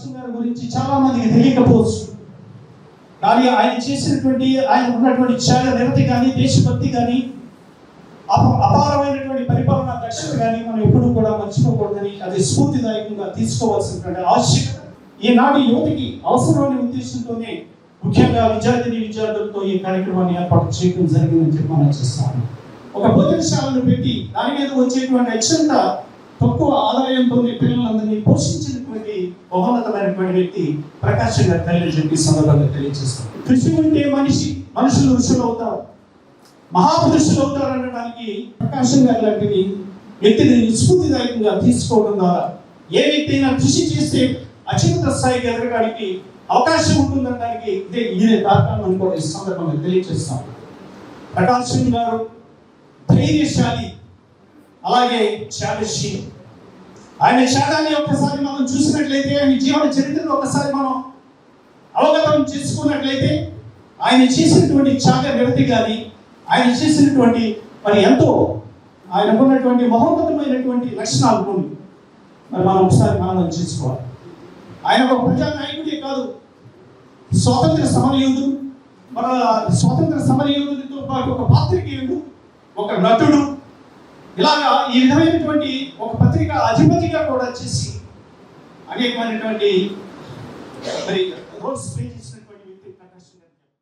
ప్రకాశం గారి గురించి చాలా మందికి తెలియకపోవచ్చు. కానీ ఆయన చేసినటువంటి, ఆయన ఉన్నటువంటి త్యాగ నిరతి కానీ, దేశభక్తి కానీ, అపారమైనటువంటి పరిపాలనా దక్షత కానీ మనం ఎప్పుడూ కూడా మర్చిపోకూడదని, అది స్ఫూర్తిదాయకంగా తీసుకోవాల్సినటువంటి ఆవశ్యకత ఈనాటి యువతికి అవసరమైన ఉద్దేశంతోనే ముఖ్యంగా విద్యార్థులతో ఈ కార్యక్రమాన్ని ఏర్పాటు చేయడం జరిగిందని చెప్పి మనం చేస్తాము. ఒక భోజనశాలను పెట్టి దాని మీద వచ్చేటువంటి అత్యంత తక్కువ ఆదాయంతో పిల్లలందరినీ పోషించినటువంటి మహోన్నతమైనటువంటి వ్యక్తి ప్రకాశం గారి తల్లి అని చెప్పి సందర్భంగా తెలియజేస్తాం. కృషి ఉంటే మనుషులు ఋషులు అవుతారు, మహాపురుషులు అవుతారు అనడానికి ప్రకాశం గారి లాంటి వ్యక్తిని స్ఫూర్తిదాయకంగా తీసుకోవడం ద్వారా ఏ వ్యక్తి అయినా కృషి చేస్తే అత్యున్నత స్థాయికి ఎదగడానికి అవకాశం ఉంటుందనడానికి ఇదే కారణం అని కూడా ఈ సందర్భంగా తెలియజేస్తాం. ప్రకాశం గారు ధైర్యశాలి, అలాగే త్యాగశీలి. ఆయన త్యాగాన్ని ఒక్కసారి మనం చూసినట్లయితే, ఆయన జీవన చరిత్రను ఒకసారి మనం అవగతం చేసుకున్నట్లయితే, ఆయన చేసినటువంటి త్యాగ నిరతి కానీ, ఆయన చేసినటువంటి మరి ఎంతో ఆయనకున్నటువంటి మహోన్నతమైనటువంటి లక్షణాలు కొన్ని మరి మనం ఒకసారి మనం చేసుకోవాలి. ఆయన ఒక ప్రజానాయకుడే కాదు, స్వాతంత్ర సమరయోధుడు, మన స్వాతంత్ర సమరయోధుడితో పాటు ఒక పాత్రికేయుడు, ఒక నటుడు, ఇలాగా ఈ విధమైనటువంటి ఒక పత్రిక అధిపతిగా కూడా చేసి అనేకమైనటువంటి మరి రోల్స్